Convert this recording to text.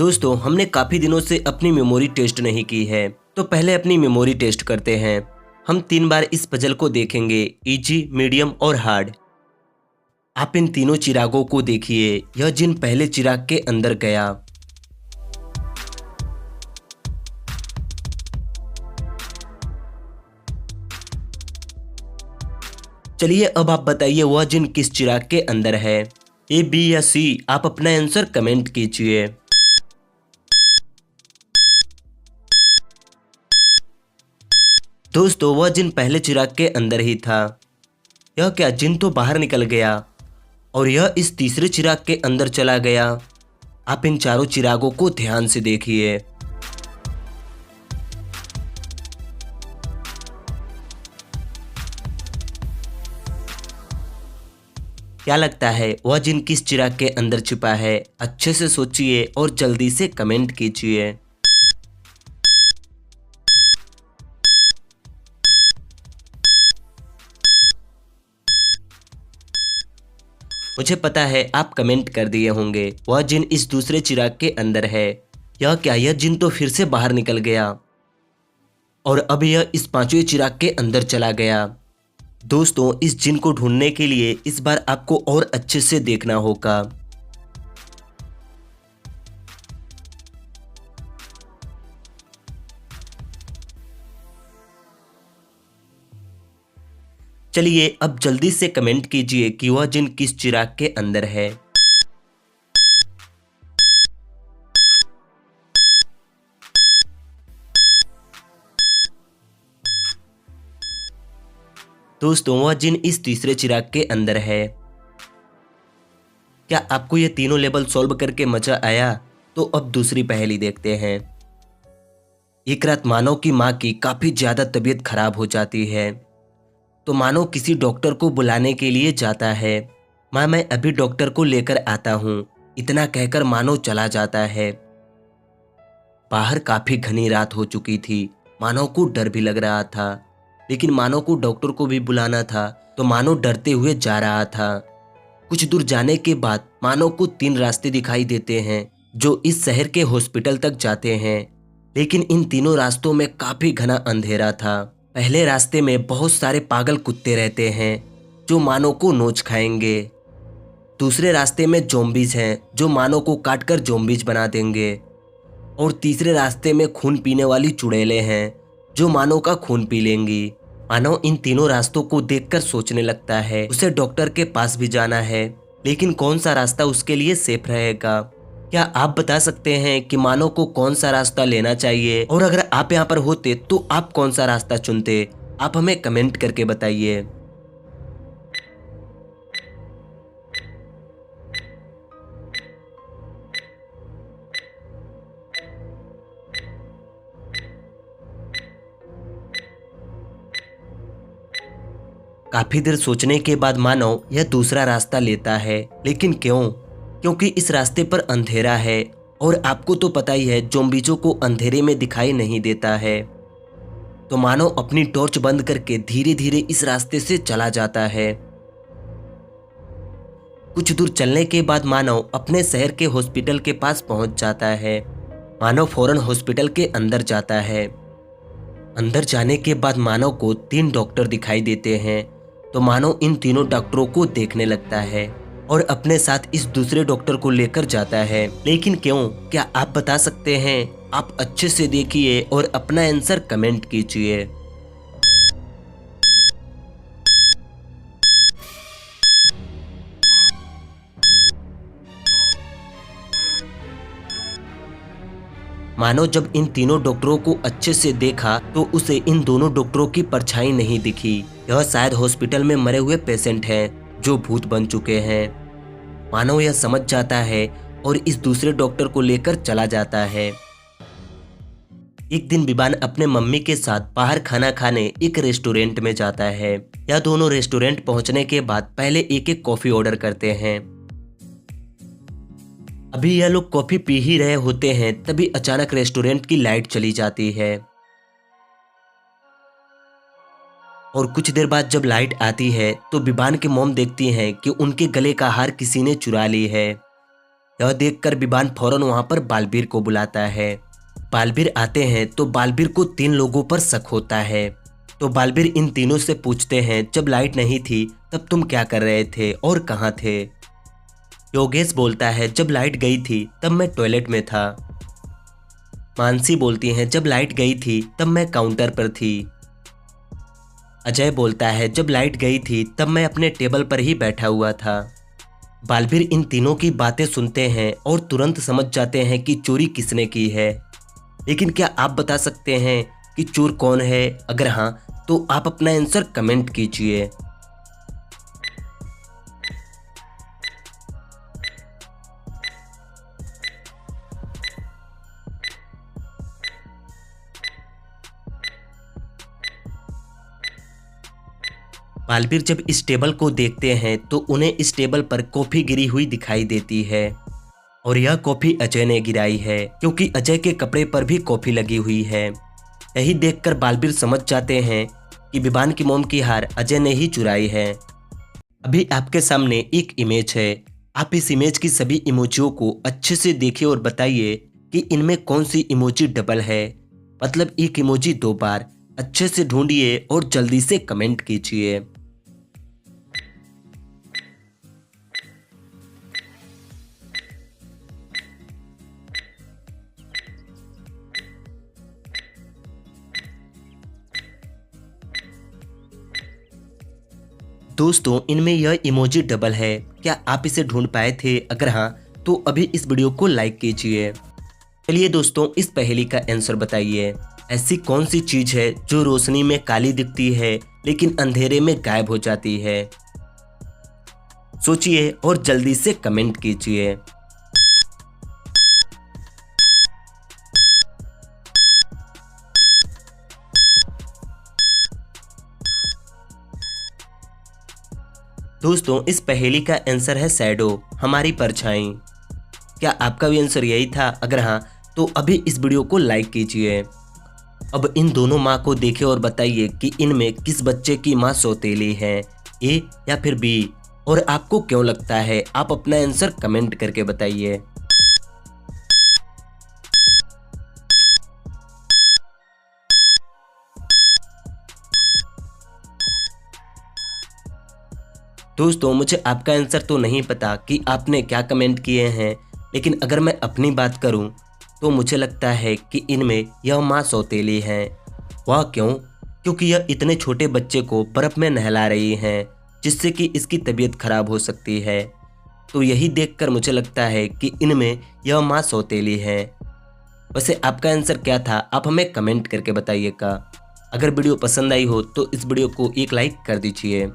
दोस्तों, हमने काफी दिनों से अपनी मेमोरी टेस्ट नहीं की है, तो पहले अपनी मेमोरी टेस्ट करते हैं। हम 3 बार इस पजल को देखेंगे, इजी, मीडियम और हार्ड। आप इन तीनों चिरागों को देखिए, यह जिन पहले चिराग के अंदर गया। चलिए अब आप बताइए वह जिन किस चिराग के अंदर है। ए, बी या सी, आप अपना आंसर कमेंट कीजिए। दोस्तों, वह जिन पहले चिराग के अंदर ही था। यह क्या, जिन तो बाहर निकल गया और यह इस तीसरे चिराग के अंदर चला गया। आप इन चारों चिरागों को ध्यान से देखिए। क्या लगता है वह जिन किस चिराग के अंदर छिपा है? अच्छे से सोचिए और जल्दी से कमेंट कीजिए। मुझे पता है आप कमेंट कर दिए होंगे, वह जिन इस दूसरे चिराग के अंदर है। यह क्या, यह जिन तो फिर से बाहर निकल गया और अब यह इस पांचवें चिराग के अंदर चला गया। दोस्तों, इस जिन को ढूंढने के लिए इस बार आपको और अच्छे से देखना होगा। चलिए अब जल्दी से कमेंट कीजिए कि वह जिन किस चिराग के अंदर है। दोस्तों, वह जिन इस तीसरे चिराग के अंदर है। क्या आपको ये तीनों लेवल सॉल्व करके मजा आया? तो अब दूसरी पहेली देखते हैं। एक रात मानव की माँ की काफी ज्यादा तबीयत खराब हो जाती है, तो मानव किसी डॉक्टर को बुलाने के लिए जाता है। माँ, मैं अभी डॉक्टर को लेकर आता हूँ, इतना कहकर मानव चला जाता है। बाहर काफी घनी रात हो चुकी थी। मानव को डर भी लग रहा था, लेकिन मानव को डॉक्टर को भी बुलाना था, तो मानव डरते हुए जा रहा था। कुछ दूर जाने के बाद मानव को 3 रास्ते दिखाई देते हैं जो इस शहर के हॉस्पिटल तक जाते हैं, लेकिन इन तीनों रास्तों में काफी घना अंधेरा था। पहले रास्ते में बहुत सारे पागल कुत्ते रहते हैं जो मानव को नोच खाएंगे। दूसरे रास्ते में ज़ॉम्बीज हैं जो मानव को काटकर ज़ॉम्बीज बना देंगे। और तीसरे रास्ते में खून पीने वाली चुड़ैलें हैं जो मानव का खून पी लेंगी। मानव इन तीनों रास्तों को देखकर सोचने लगता है उसे डॉक्टर के पास भी जाना है, लेकिन कौन सा रास्ता उसके लिए सेफ रहेगा। क्या आप बता सकते हैं कि मानव को कौन सा रास्ता लेना चाहिए, और अगर आप यहाँ पर होते तो आप कौन सा रास्ता चुनते? आप हमें कमेंट करके बताइए। काफी देर सोचने के बाद मानव यह दूसरा रास्ता लेता है, लेकिन क्यों? क्योंकि इस रास्ते पर अंधेरा है और आपको तो पता ही है ज़ॉम्बीज़ों को अंधेरे में दिखाई नहीं देता है। तो मानव अपनी टॉर्च बंद करके धीरे धीरे इस रास्ते से चला जाता है। कुछ दूर चलने के बाद मानव अपने शहर के हॉस्पिटल के पास पहुंच जाता है। मानव फौरन हॉस्पिटल के अंदर जाता है। अंदर जाने के बाद मानव को 3 डॉक्टर दिखाई देते हैं, तो मानव इन तीनों डॉक्टरों को देखने लगता है और अपने साथ इस दूसरे डॉक्टर को लेकर जाता है। लेकिन क्यों? क्या आप बता सकते हैं? आप अच्छे से देखिए और अपना आंसर कमेंट कीजिए। मानो जब इन तीनों डॉक्टरों को अच्छे से देखा तो उसे इन दोनों डॉक्टरों की परछाई नहीं दिखी। यह शायद हॉस्पिटल में मरे हुए पेशेंट हैं जो भूत बन चुके हैं। मानव यह समझ जाता है और इस दूसरे डॉक्टर को लेकर चला जाता है। एक दिन विवान अपने मम्मी के साथ बाहर खाना खाने एक रेस्टोरेंट में जाता है। यह दोनों रेस्टोरेंट पहुंचने के बाद पहले एक एक कॉफी ऑर्डर करते हैं। अभी यह लोग कॉफी पी ही रहे होते हैं, तभी अचानक रेस्टोरेंट की लाइट चली जाती है और कुछ देर बाद जब लाइट आती है तो विवान की मॉम देखती हैं कि उनके गले का हार किसी ने चुरा ली है। यह देखकर विवान फौरन वहां पर बालवीर को बुलाता है। बालवीर आते हैं तो बालवीर को 3 लोगों पर शक होता है। तो बालवीर इन तीनों से पूछते हैं, जब लाइट नहीं थी तब तुम क्या कर रहे थे और कहाँ थे? योगेश बोलता है, जब लाइट गई थी तब मैं टॉयलेट में था। मानसी बोलती है, जब लाइट गई थी तब मैं काउंटर पर थी। अजय बोलता है, जब लाइट गई थी तब मैं अपने टेबल पर ही बैठा हुआ था। बालवीर इन तीनों की बातें सुनते हैं और तुरंत समझ जाते हैं कि चोरी किसने की है। लेकिन क्या आप बता सकते हैं कि चोर कौन है? अगर हाँ तो आप अपना आंसर कमेंट कीजिए। बालवीर जब इस टेबल को देखते हैं तो उन्हें इस टेबल पर कॉफी गिरी हुई दिखाई देती है और यह कॉफी अजय ने गिराई है, क्योंकि अजय के कपड़े पर भी कॉफी लगी हुई है। यही देखकर बालवीर समझ जाते हैं कि विवान की मोम की हार अजय ने ही चुराई है। अभी आपके सामने एक इमेज है। आप इस इमेज की सभी इमोजियों को अच्छे से देखिए और बताइए कि इनमें कौन सी इमोजी डबल है। मतलब एक इमोजी 2 बार। अच्छे से ढूंढिए और जल्दी से कमेंट कीजिए। दोस्तों, इनमें यह इमोजी डबल है। क्या आप इसे ढूंढ पाए थे? अगर हाँ तो अभी इस वीडियो को लाइक कीजिए। चलिए दोस्तों, इस पहेली का आंसर बताइए। ऐसी कौन सी चीज है जो रोशनी में काली दिखती है लेकिन अंधेरे में गायब हो जाती है? सोचिए और जल्दी से कमेंट कीजिए। दोस्तों, इस पहेली का आंसर है शैडो, हमारी परछाई। क्या आपका भी आंसर यही था? अगर हाँ तो अभी इस वीडियो को लाइक कीजिए। अब इन दोनों माँ को देखिए और बताइए कि इनमें किस बच्चे की माँ सौतेली है, ए या फिर बी? और आपको क्यों लगता है? आप अपना आंसर कमेंट करके बताइए। दोस्तों, मुझे आपका आंसर तो नहीं पता कि आपने क्या कमेंट किए हैं, लेकिन अगर मैं अपनी बात करूं तो मुझे लगता है कि इनमें यह माँ सौतेली है। वह क्यों? क्योंकि यह इतने छोटे बच्चे को बर्फ में नहला रही हैं, जिससे कि इसकी तबीयत खराब हो सकती है। तो यही देखकर मुझे लगता है कि इनमें यह माँ सौतेली है। वैसे आपका आंसर क्या था? आप हमें कमेंट करके बताइएगा। अगर वीडियो पसंद आई हो तो इस वीडियो को एक लाइक कर दीजिए।